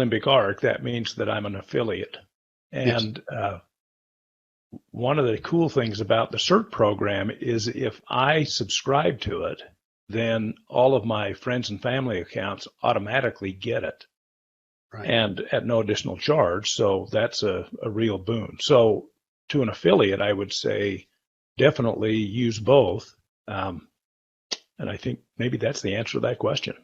limbic arc, that means that I'm an affiliate. And one of the cool things about the Cert program is if I subscribe to it, then all of my friends and family accounts automatically get it. Right. And at no additional charge. So that's a real boon. So to an affiliate, I would say definitely use both. And I think maybe that's the answer to that question.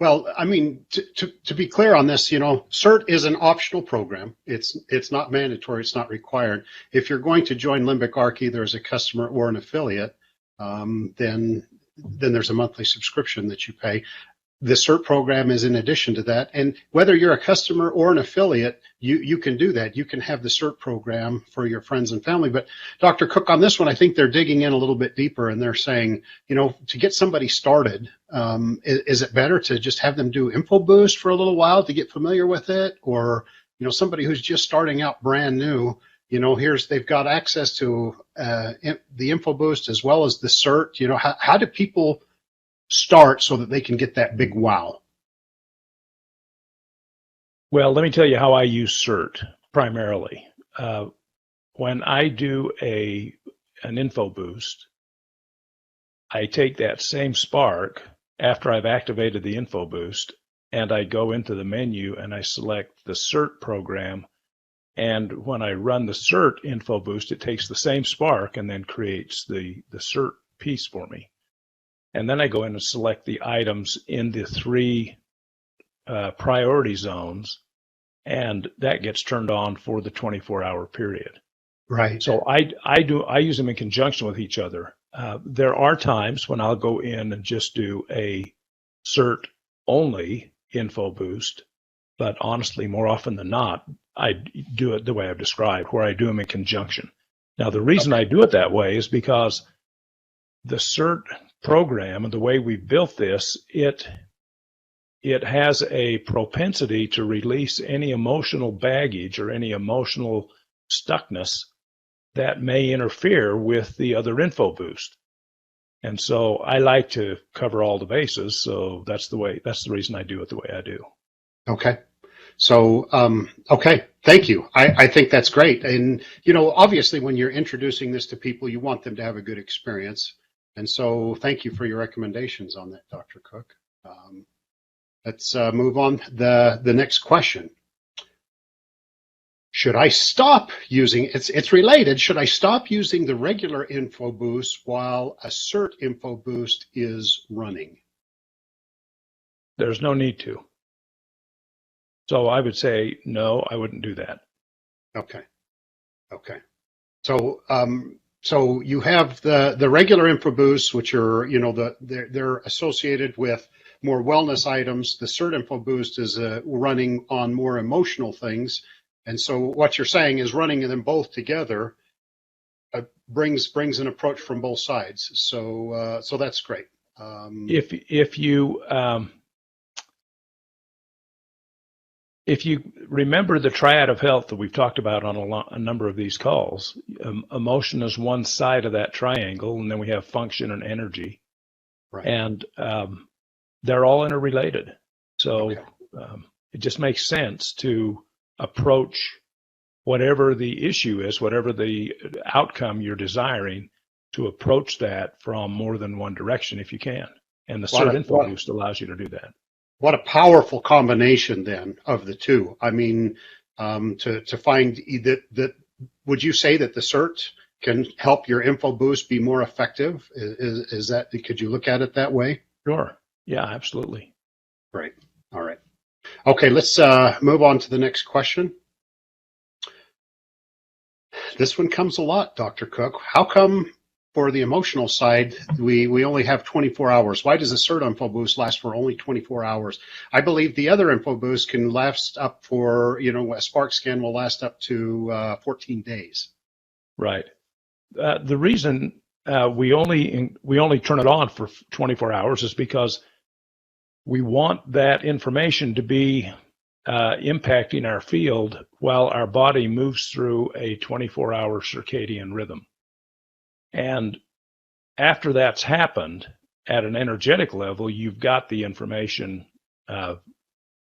Well, I mean, to be clear on this, Cert is an optional program. It's not mandatory. It's not required. If you're going to join Limbic Arc either as a customer or an affiliate, then there's a monthly subscription that you pay. The Cert program is in addition to that. And whether you're a customer or an affiliate, you can do that. You can have the Cert program for your friends and family. But Dr. Cook, on this one, I think they're digging in a little bit deeper, and they're saying, to get somebody started, is it better to just have them do InfoBoost for a little while to get familiar with it? Or, somebody who's just starting out brand new, they've got access to the InfoBoost as well as the Cert. How do people start so that they can get that big wow? Well, let me tell you how I use Cert primarily. When I do an InfoBoost, I take that same spark after I've activated the InfoBoost, and I go into the menu and I select the Cert program. And when I run the Cert InfoBoost, it takes the same spark and then creates the Cert piece for me. And then I go in and select the items in the 3 priority zones, and that gets turned on for the 24-hour period. Right. So I use them in conjunction with each other. There are times when I'll go in and just do a Cert only InfoBoost, but honestly, more often than not, I do it the way I've described, where I do them in conjunction. Now, the reason I do it that way is because the Cert program and the way we built this, it has a propensity to release any emotional baggage or any emotional stuckness that may interfere with the other InfoBoost. And so I like to cover all the bases. So that's the reason I do it the way I do. Okay. So, okay. Thank you. I think that's great. And, obviously when you're introducing this to people, you want them to have a good experience. And so thank you for your recommendations on that, Dr. Cook. Let's move on. The next question. Should I stop using, it's related, should I stop using the regular InfoBoost while a Cert InfoBoost is running? There's no need to. So I would say, no, I wouldn't do that. Okay. So you have the regular InfoBoosts, which are, they're associated with more wellness items. The Cert InfoBoost is running on more emotional things. And so what you're saying is running them both together brings an approach from both sides. So that's great. If you remember the triad of health that we've talked about on a number of these calls, emotion is one side of that triangle, and then we have function and energy. Right. And they're all interrelated. So it just makes sense to approach whatever the issue is, whatever the outcome you're desiring, to approach that from more than one direction if you can. And the Cert InfoBoost allows you to do that. What a powerful combination then of the two. I mean, to find that, would you say that the Cert can help your InfoBoost be more effective? Is that, could you look at it that way? Sure. Yeah, absolutely. Great. All right. Okay, let's move on to the next question. This one comes a lot, Dr. Cook. How come for the emotional side, we only have 24 hours? Why does the Cert InfoBoost last for only 24 hours? I believe the other InfoBoost can last up for, a Spark scan will last up to 14 days. Right. The reason we only turn it on for 24 hours is because we want that information to be impacting our field while our body moves through a 24-hour circadian rhythm. And after that's happened, at an energetic level, you've got the information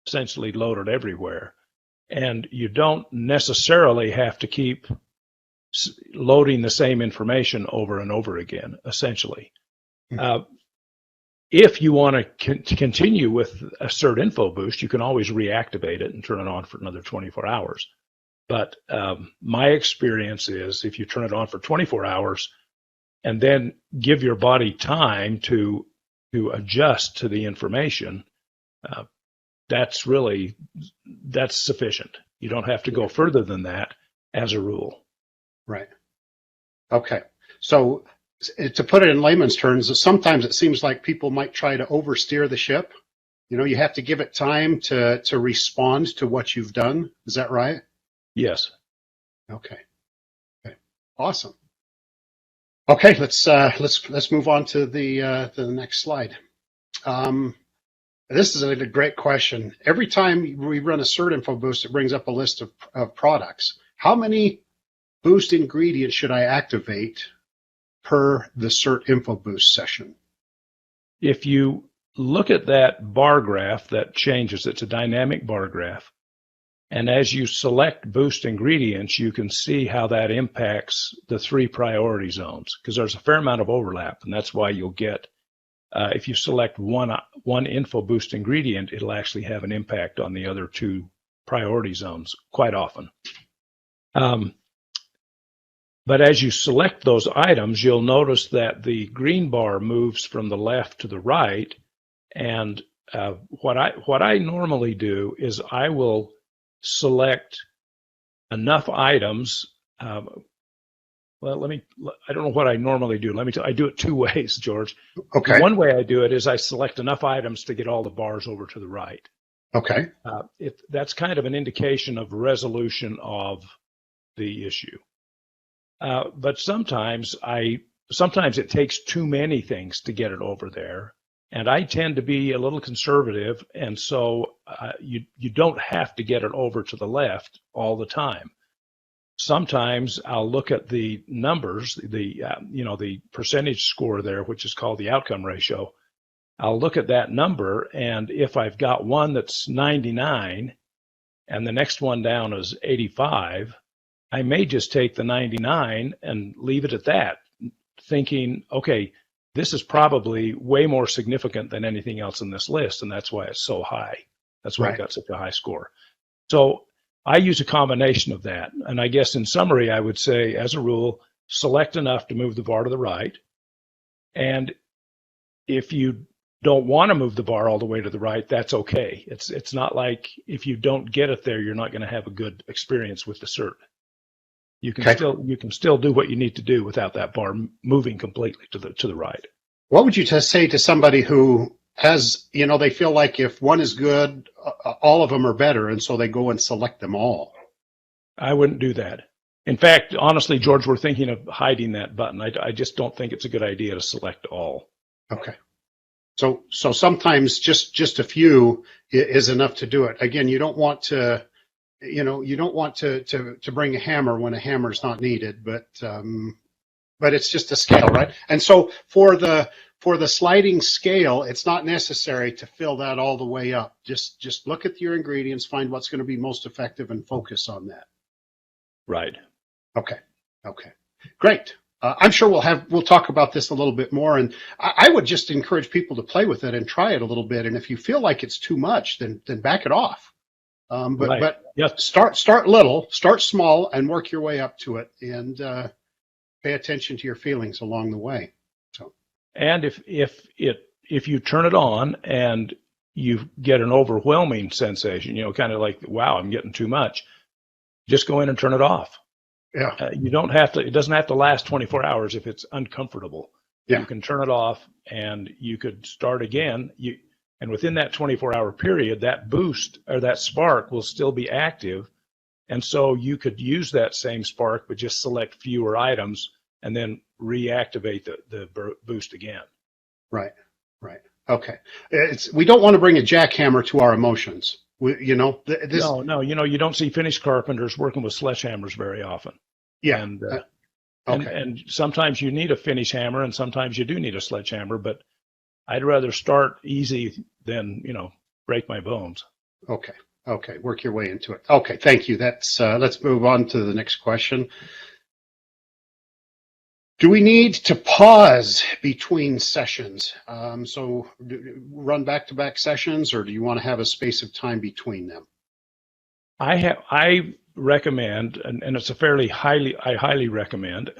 essentially loaded everywhere. And you don't necessarily have to keep loading the same information over and over again, essentially. If you want to continue with a Cert info boost, you can always reactivate it and turn it on for another 24 hours. But my experience is if you turn it on for 24 hours and then give your body time to adjust to the information, that's sufficient. You don't have to go further than that as a rule. Right. Okay. So to put it in layman's terms, sometimes it seems like people might try to oversteer the ship. You know, you have to give it time to respond to what you've done. Is that right? Yes. Okay. Okay. Awesome. Okay, let's move on to the next slide. This is a great question. Every time we run a Cert info boost, it brings up a list of products. How many boost ingredients should I activate per the Cert info boost session? If you look at that bar graph that changes, it's a dynamic bar graph. And as you select boost ingredients, you can see how that impacts the 3 priority zones, because there's a fair amount of overlap. And that's why you'll get, if you select one info boost ingredient, it'll actually have an impact on the other 2 priority zones quite often. But as you select those items, you'll notice that the green bar moves from the left to the right. And what I normally do is I will select enough items. Well, I don't know what I normally do. I do it 2 ways, George. Okay. One way I do it is I select enough items to get all the bars over to the right. Okay. That's kind of an indication of resolution of the issue. But sometimes it takes too many things to get it over there. And I tend to be a little conservative, and so you don't have to get it over to the left all the time. Sometimes I'll look at the numbers, the percentage score there, which is called the outcome ratio. I'll look at that number, and if I've got one that's 99 and the next one down is 85, I may just take the 99 and leave it at that, thinking, okay, this is probably way more significant than anything else in this list, and that's why it's so high. That's why I got such a high score. So I use a combination of that. And I guess in summary, I would say, as a rule, select enough to move the bar to the right. And if you don't want to move the bar all the way to the right, that's okay. It's not like if you don't get it there, you're not going to have a good experience with the Cert. You can still do what you need to do without that bar moving completely to the right. What would you just say to somebody who has, they feel like if one is good, all of them are better, and so they go and select them all? I wouldn't do that. In fact, honestly, George, we're thinking of hiding that button. I just don't think it's a good idea to select all. Okay. So sometimes just a few is enough to do it. Again, you don't want to. You don't want to bring a hammer when a hammer is not needed, but it's just a scale, right? And so for the sliding scale, it's not necessary to fill that all the way up. Just look at your ingredients, find what's going to be most effective, and focus on that. Right. Okay. Great. I'm sure we'll talk about this a little bit more, and I would just encourage people to play with it and try it a little bit. And if you feel like it's too much, then back it off. But yes. Start little, start small, and work your way up to it, and pay attention to your feelings along the way. So, and if you turn it on and you get an overwhelming sensation, kind of like, wow, I'm getting too much, just go in and turn it off. Yeah. You don't have to. It doesn't have to last 24 hours if it's uncomfortable. Yeah. You can turn it off, and you could start again. And within that 24-hour period, that boost or that spark will still be active. And so you could use that same spark, but just select fewer items and then reactivate the boost again. Right. Okay. We don't want to bring a jackhammer to our emotions. No, you don't see finished carpenters working with sledgehammers very often. Yeah. And, okay. and sometimes you need a finish hammer, and sometimes you do need a sledgehammer, but I'd rather start easy than, break my bones. Okay. Okay. Work your way into it. Okay. Thank you. That's, let's move on to the next question. Do we need to pause between sessions? So run back-to-back sessions, or do you want to have a space of time between them? I recommend, and it's a I highly recommend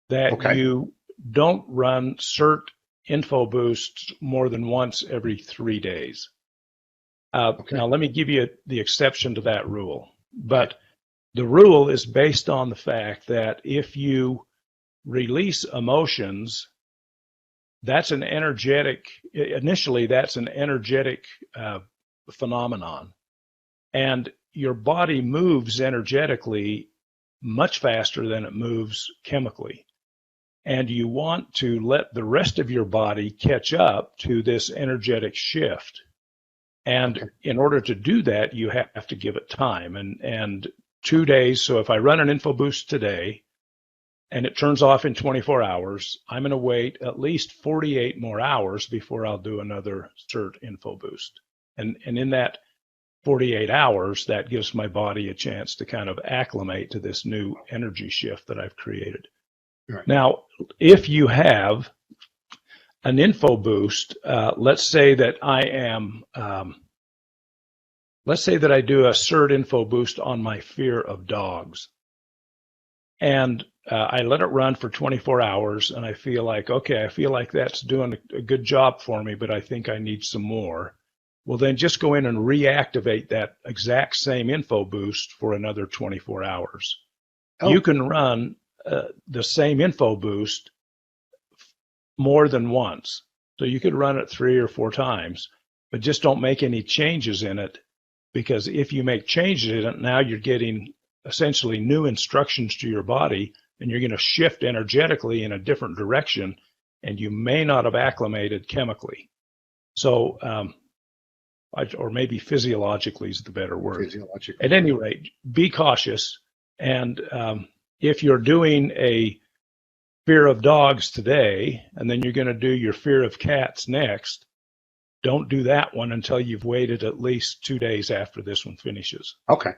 that Okay. you don't run Cert info boosts more than once every 3 days. Okay. Now, let me give you the exception to that rule. But the rule is based on the fact that if you release emotions, initially, that's an energetic phenomenon. And your body moves energetically much faster than it moves chemically. And you want to let the rest of your body catch up to this energetic shift. And in order to do that, you have to give it time. And 2 days, so if I run an info boost today and it turns off in 24 hours, I'm going to wait at least 48 more hours before I'll do another Cert info boost. And in that 48 hours, that gives my body a chance to kind of acclimate to this new energy shift that I've created. Right. Now, if you have an info boost, let's say that I do a Cert info boost on my fear of dogs. And I let it run for 24 hours, and I feel like, okay, I feel like that's doing a good job for me, but I think I need some more. Well, then just go in and reactivate that exact same info boost for another 24 hours. Oh. You can run the same info boost more than once. So you could run it 3 or 4 times, but just don't make any changes in it, because if you make changes in it, now you're getting essentially new instructions to your body, and you're going to shift energetically in a different direction, and you may not have acclimated chemically. So, or maybe physiologically is the better word. At any rate, be cautious. And if you're doing a fear of dogs today, and then you're going to do your fear of cats next, don't do that one until you've waited at least 2 days after this one finishes. Okay.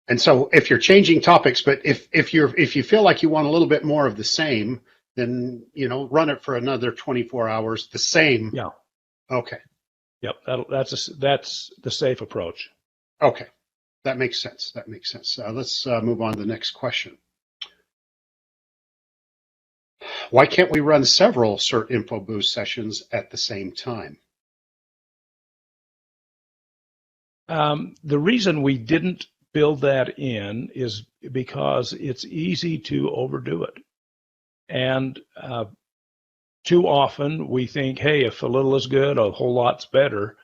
And so if you're changing topics, but if you feel like you want a little bit more of the same, then, run it for another 24 hours, the same. Yeah. Okay. Yep. That's the safe approach. Okay. That makes sense. Let's move on to the next question. Why can't we run several Cert info boost sessions at the same time? The reason we didn't build that in is because it's easy to overdo it. And too often we think, hey, if a little is good, a whole lot's better.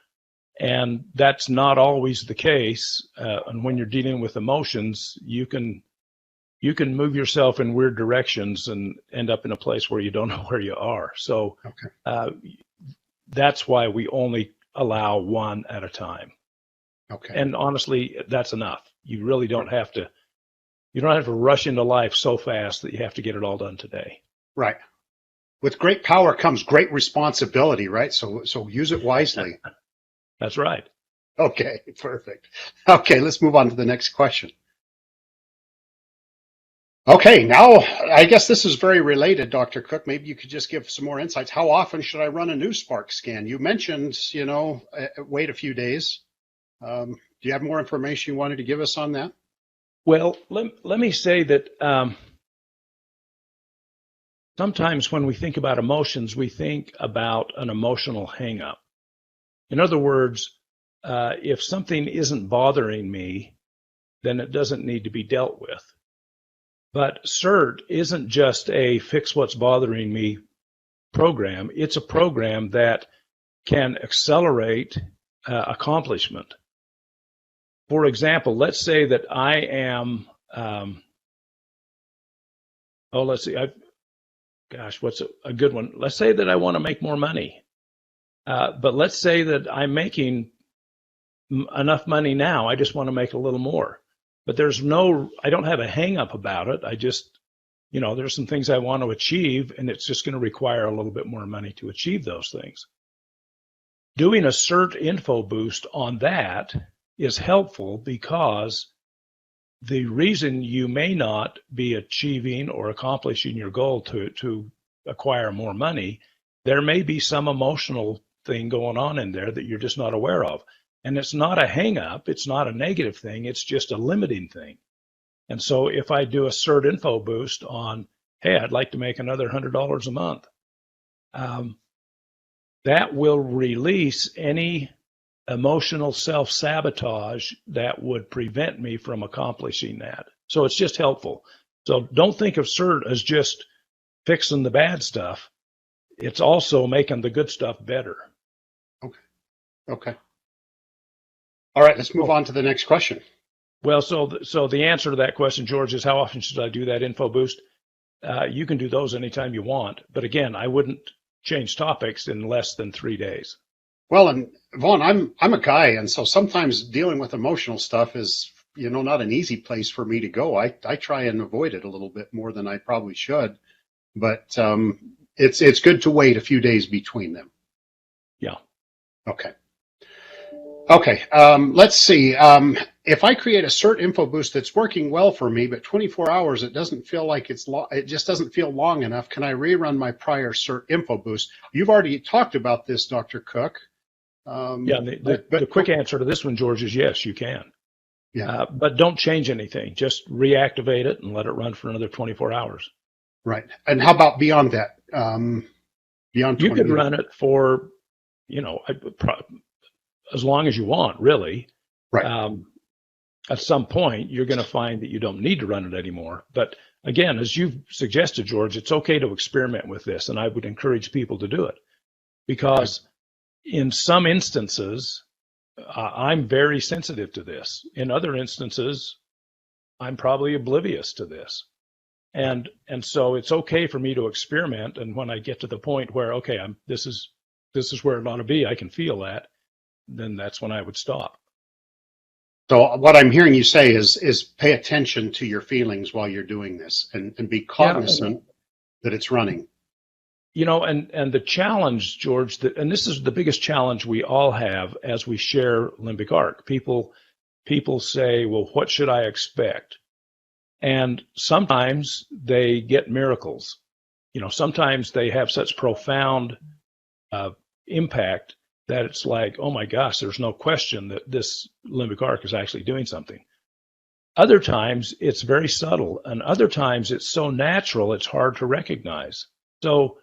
And that's not always the case. And when you're dealing with emotions, you can move yourself in weird directions and end up in a place where you don't know where you are. So that's why we only allow one at a time. Okay. And honestly, that's enough. You really don't have to. You don't have to rush into life so fast that you have to get it all done today. Right. With great power comes great responsibility, right? So use it wisely. That's right. Okay, perfect. Okay, let's move on to the next question. Okay, now I guess this is very related, Dr. Cook. Maybe you could just give some more insights. How often should I run a new Spark scan? You mentioned, wait a few days. Do you have more information you wanted to give us on that? Well, let me say that sometimes when we think about emotions, we think about an emotional hang-up. In other words, if something isn't bothering me, then it doesn't need to be dealt with. But Cert isn't just a fix what's bothering me program. It's a program that can accelerate accomplishment. For example, let's say that I am, let's see, what's a good one? Let's say that I want to make more money. But let's say that I'm making enough money now. I just want to make a little more. But I don't have a hang up about it. I just, there's some things I want to achieve, and it's just going to require a little bit more money to achieve those things. doing a Cert info boost on that is helpful because the reason you may not be achieving or accomplishing your goal to acquire more money, there may be some emotional thing going on in there that you're just not aware of. And it's not a hang up, it's not a negative thing, it's just a limiting thing. And so if I do a Cert info boost on, hey, I'd like to make another $100 a month, that will release any emotional self-sabotage that would prevent me from accomplishing that. So it's just helpful. So don't think of Cert as just fixing the bad stuff. It's also making the good stuff better. Okay. All right, let's move on to the next question. Well, so the answer to that question, George, is how often should I do that info boost? You can do those anytime you want. But again, I wouldn't change topics in less than 3 days. Well, and Vaughn, I'm a guy, and so sometimes dealing with emotional stuff is, not an easy place for me to go. I try and avoid it a little bit more than I probably should, but it's good to wait a few days between them. Yeah. Okay. Let's see. If I create a Cert info boost that's working well for me, but 24 hours, it doesn't feel like it just doesn't feel long enough. Can I rerun my prior Cert info boost? You've already talked about this, Dr. Cook. The quick answer to this one, George, is yes, you can. Yeah. But don't change anything. Just reactivate it and let it run for another 24 hours. Right. And how about beyond that? Beyond 20 You could run it for, as long as you want, really. Right. At some point, you're going to find that you don't need to run it anymore. But again, as you've suggested, George, it's okay to experiment with this, and I would encourage people to do it. Because in some instances, I'm very sensitive to this. In other instances, I'm probably oblivious to this. And so it's okay for me to experiment. And when I get to the point where, okay, this is where it ought to be, I can feel that, then that's when I would stop. So what I'm hearing you say is pay attention to your feelings while you're doing this and be cognizant that it's running. And the challenge, George, and this is the biggest challenge we all have as we share limbic arc. People say, well, what should I expect? And sometimes they get miracles. Sometimes they have such profound impact that it's like, oh my gosh, there's no question that this limbic arc is actually doing something. Other times it's very subtle, and other times it's so natural it's hard to recognize. So,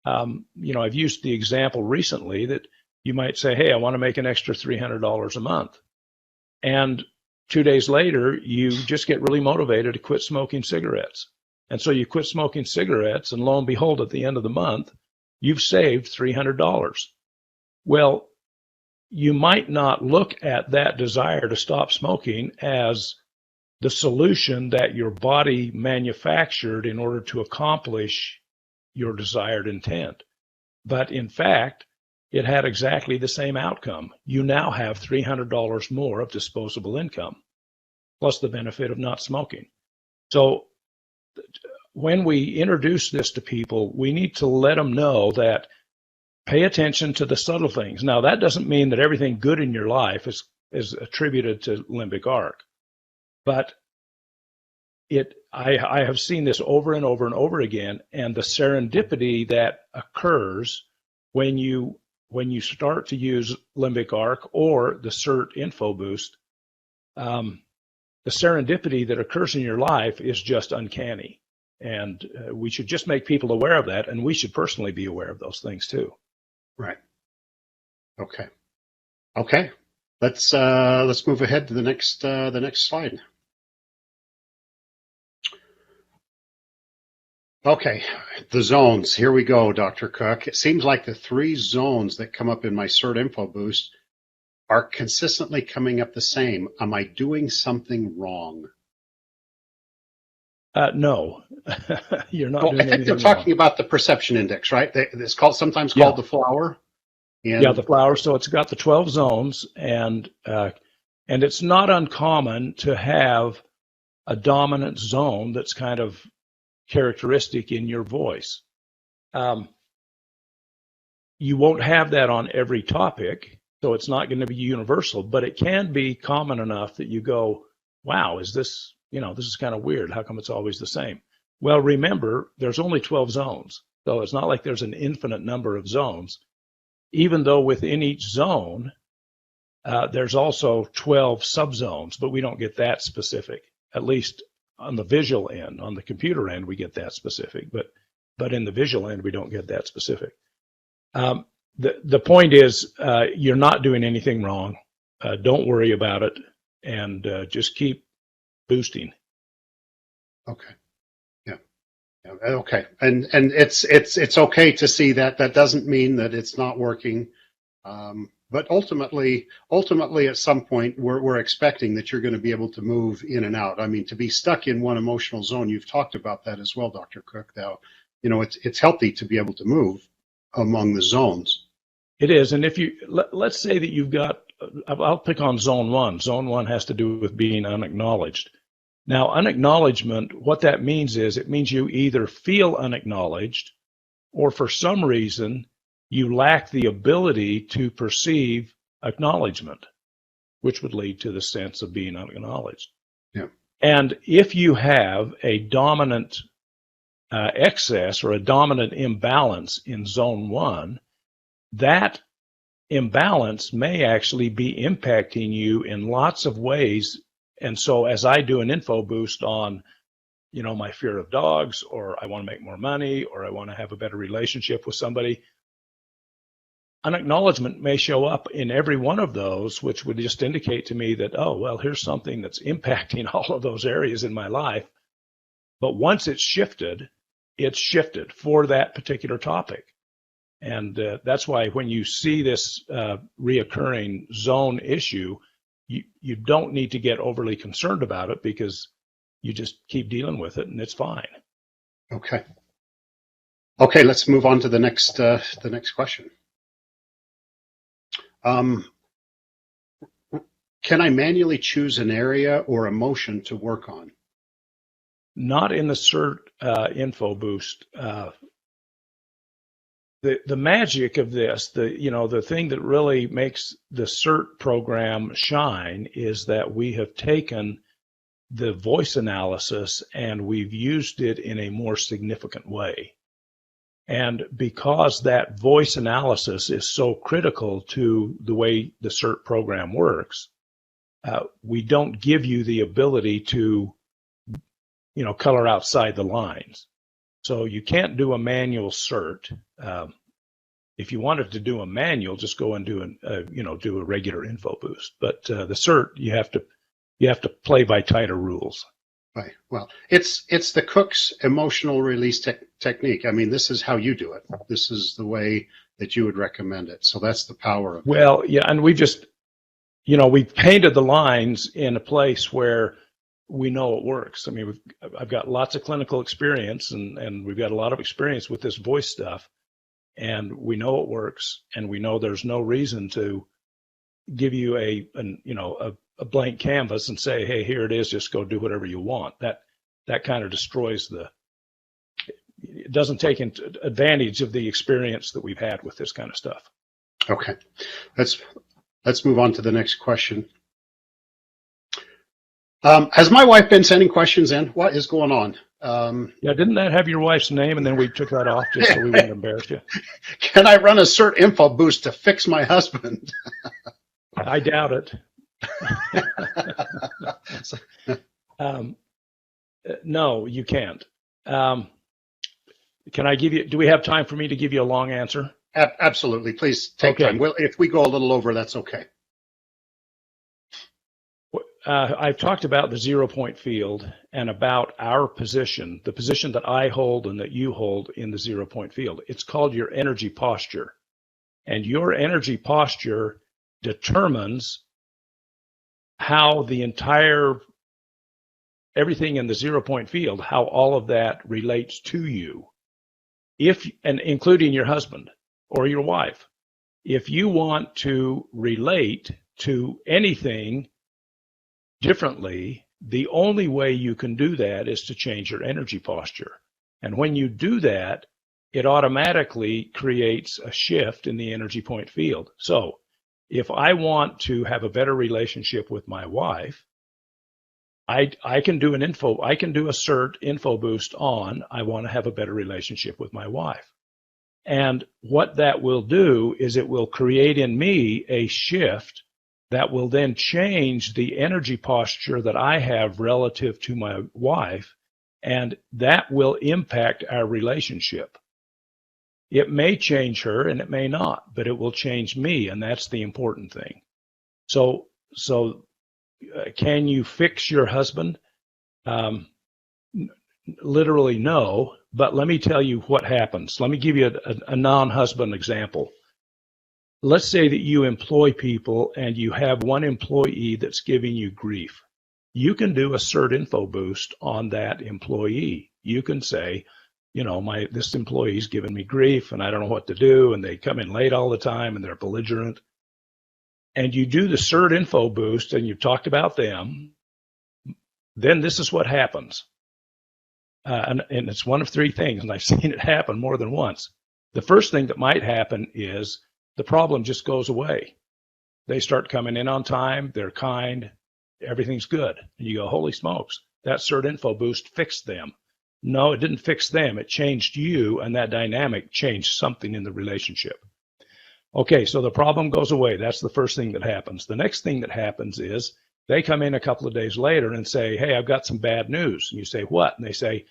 I've used the example recently that you might say, hey, I want to make an extra $300 a month. And 2 days later, you just get really motivated to quit smoking cigarettes. And so you quit smoking cigarettes, and lo and behold, at the end of the month, you've saved $300. Well, you might not look at that desire to stop smoking as the solution that your body manufactured in order to accomplish your desired intent. But in fact, it had exactly the same outcome. You now have $300 more of disposable income, plus the benefit of not smoking. So when we introduce this to people, we need to let them know that pay attention to the subtle things. Now, that doesn't mean that everything good in your life is attributed to limbic arc, but I have seen this over and over and over again, and the serendipity that occurs when you start to use limbic arc or the Cert info boost, the serendipity that occurs in your life is just uncanny, and we should just make people aware of that, and we should personally be aware of those things too. Right. Okay. Let's move ahead to the next slide. Okay, the zones. Here we go, Dr. Cook. It seems like the 3 zones that come up in my Cert info boost are consistently coming up the same. Am I doing something wrong? No, you're not doing anything wrong. I think they're talking about the perception index, right? It's sometimes called the flower. Yeah, the flower. So it's got the 12 zones, and it's not uncommon to have a dominant zone that's kind of characteristic in your voice. you won't have that on every topic, so it's not going to be universal, but it can be common enough that you go, wow, is this, this is kind of weird. How come it's always the same? Well, remember, there's only 12 zones. So it's not like there's an infinite number of zones, even though within each zone, there's also 12 subzones, but we don't get that specific, at least on the visual end. On the computer end, we get that specific, but in the visual end, we don't get that specific. The point is, you're not doing anything wrong. Don't worry about it, and just keep boosting. Okay. Yeah. Okay. And it's okay to see that. That doesn't mean that it's not working. But ultimately, at some point, we're expecting that you're going to be able to move in and out. I mean, to be stuck in one emotional zone, you've talked about that as well, Dr. Cook. Now, it's healthy to be able to move among the zones. It is, and if let's say that you've got, I'll pick on zone one. Zone one has to do with being unacknowledged. Now, unacknowledgement, what that means is it means you either feel unacknowledged, or for some reason, you lack the ability to perceive acknowledgement, which would lead to the sense of being unacknowledged. Yeah. And if you have a dominant excess or a dominant imbalance in zone one, that imbalance may actually be impacting you in lots of ways. And so as I do an info boost on, my fear of dogs, or I want to make more money, or I want to have a better relationship with somebody, unacknowledgement may show up in every one of those, which would just indicate to me that, oh, well, here's something that's impacting all of those areas in my life. But once it's shifted for that particular topic. And that's why when you see this reoccurring zone issue, you don't need to get overly concerned about it, because you just keep dealing with it and it's fine. Okay. Okay, let's move on to the next question. Can I manually choose an area or emotion to work on? Not in the Cert info boost. The magic of this, the thing that really makes the Cert program shine is that we have taken the voice analysis and we've used it in a more significant way. And because that voice analysis is so critical to the way the Cert program works, we don't give you the ability to, color outside the lines. So you can't do a manual Cert. If you wanted to do a manual, just go and do do a regular info boost. But the Cert, you have to play by tighter rules. Right. Well, it's the Cook's emotional release technique. I mean, this is how you do it. This is the way that you would recommend it. So that's the power of it. Well, yeah, and we just, we painted the lines in a place where we know it works. I mean, I've got lots of clinical experience, and we've got a lot of experience with this voice stuff, and we know it works, and we know there's no reason to give you a blank canvas and say, hey, here it is, just go do whatever you want. That kind of destroys it doesn't take advantage of the experience that we've had with this kind of stuff. Okay, let's move on to the next question. Has my wife been sending questions in? What is going on? Yeah, didn't that have your wife's name, and then we took that off just so we wouldn't embarrass you? Can I run a Cert info boost to fix my husband? I doubt it. No, you can't. Can I do we have time for me to give you a long answer? Absolutely. Please take time. Well, if we go a little over, that's okay. I've talked about the 0-point field and about our position, the position that I hold and that you hold in the 0-point field. It's called your energy posture. And your energy posture determines how everything in the 0-point field, how all of that relates to you, and including your husband or your wife. If you want to relate to anything differently, the only way you can do that is to change your energy posture. And when you do that, it automatically creates a shift in the energy point field. So if I want to have a better relationship with my wife, I can do a Cert info boost on, I want to have a better relationship with my wife. And what that will do is it will create in me a shift that will then change the energy posture that I have relative to my wife, and that will impact our relationship. It may change her and it may not, but it will change me, and that's the important thing. So can you fix your husband? Literally no, but let me tell you what happens. Let me give you a non-husband example. Let's say that you employ people and you have one employee that's giving you grief. You can do a Cert info boost on that employee. You can say, you know, this employee's giving me grief and I don't know what to do, and they come in late all the time and they're belligerent. And you do the Cert info boost and you've talked about them, then this is what happens. And it's one of three things, and I've seen it happen more than once. The first thing that might happen is the problem just goes away. They start coming in on time, they're kind, everything's good. And you go, holy smokes, that Cert info boost fixed them. No, it didn't fix them. It changed you, and that dynamic changed something in the relationship. Okay, so the problem goes away. That's the first thing that happens. The next thing that happens is they come in a couple of days later and say, hey, I've got some bad news. And you say, what? And they say,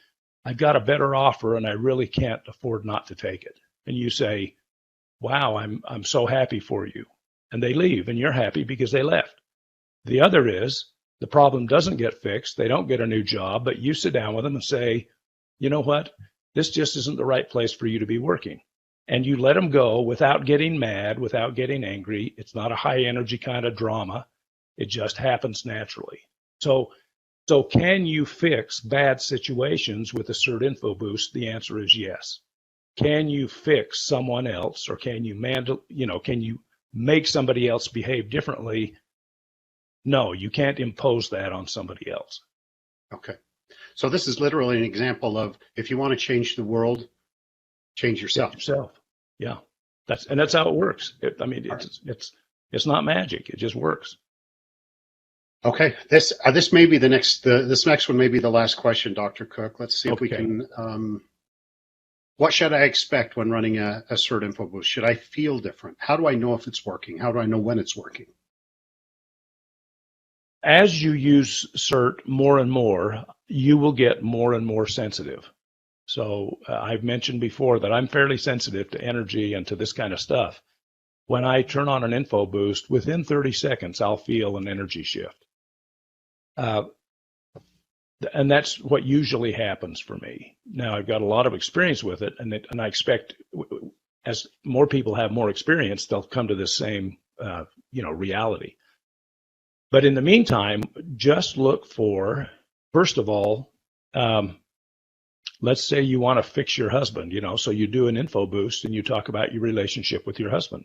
I've got a better offer and I really can't afford not to take it. And you say, wow, I'm so happy for you. And they leave, and you're happy because they left. The other is the problem doesn't get fixed. They don't get a new job, but you sit down with them and say, you know what? This just isn't the right place for you to be working. And you let them go without getting mad, without getting angry. It's not a high energy kind of drama. It just happens naturally. So can you fix bad situations with a Cert info boost? The answer is yes. Can you fix someone else, or can you make somebody else behave differently? No, you can't impose that on somebody else. Okay. So this is literally an example of, if you want to change the world, change yourself. Yeah. That's how it works. It's not magic. It just works. Okay. This may be this next one may be the last question, Dr. Cook. Let's see if we can. What should I expect when running a Cert info boost? Should I feel different? How do I know if it's working? How do I know when it's working? As you use Cert more and more, you will get more and more sensitive. So I've mentioned before that I'm fairly sensitive to energy and to this kind of stuff. When I turn on an info boost, within 30 seconds, I'll feel an energy shift. And that's what usually happens for me. Now, I've got a lot of experience with it, and I expect as more people have more experience, they'll come to this same reality. But in the meantime, just look for, first of all, let's say you want to fix your husband, so you do an info boost and you talk about your relationship with your husband.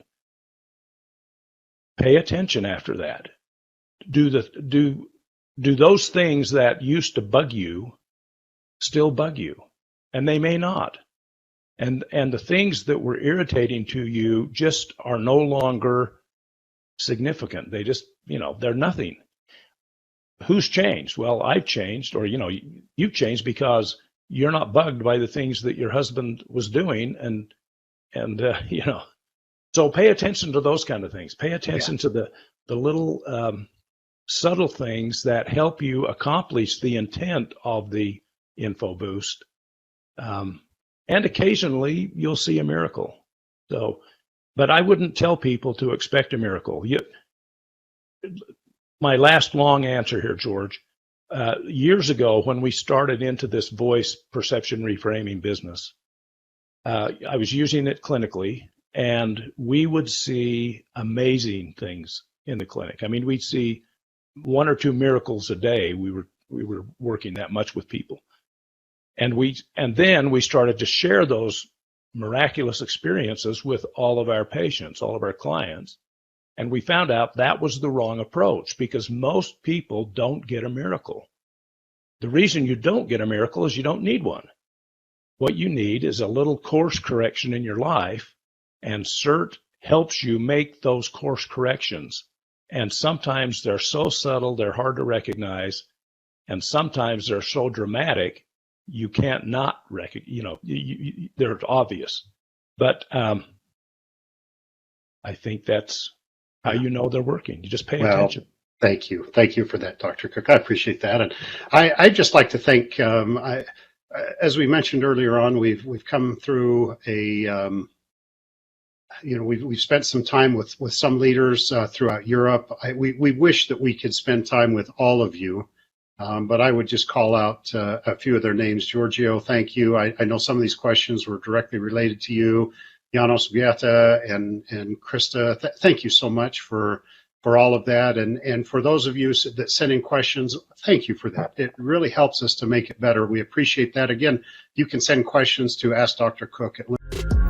Pay attention after that. Do those things that used to bug you still bug you? And they may not. And the things that were irritating to you just are no longer significant. They just, they're nothing. Who's changed? Well, I've changed, or, you've changed because you're not bugged by the things that your husband was doing. And so pay attention to those kind of things. Pay attention to the little subtle things that help you accomplish the intent of the info boost. And occasionally you'll see a miracle. But I wouldn't tell people to expect a miracle. My last long answer here, George. Years ago, when we started into this voice perception reframing business, I was using it clinically, and we would see amazing things in the clinic. I mean, we'd see 1 or 2 miracles a day. We were working that much with people, and then we started to share those miraculous experiences with all of our patients, all of our clients. And we found out that was the wrong approach, because most people don't get a miracle. The reason you don't get a miracle is you don't need one. What you need is a little course correction in your life, and Cert helps you make those course corrections. And sometimes they're so subtle, they're hard to recognize. And sometimes they're so dramatic, you can't not recognize, they're obvious. But I think that's how you know they're working. You just pay attention. Thank you. Thank you for that, Dr. Cook. I appreciate that. And I'd just like to thank, as we mentioned earlier on, we've come through we've spent some time with some leaders throughout Europe. We wish that we could spend time with all of you, but I would just call out a few of their names. Giorgio, thank you. I know some of these questions were directly related to you. Janos, Beata, and Krista, thank you so much for all of that. And for those of you that send in questions, thank you for that. It really helps us to make it better. We appreciate that. Again, you can send questions to Ask Dr. Cook at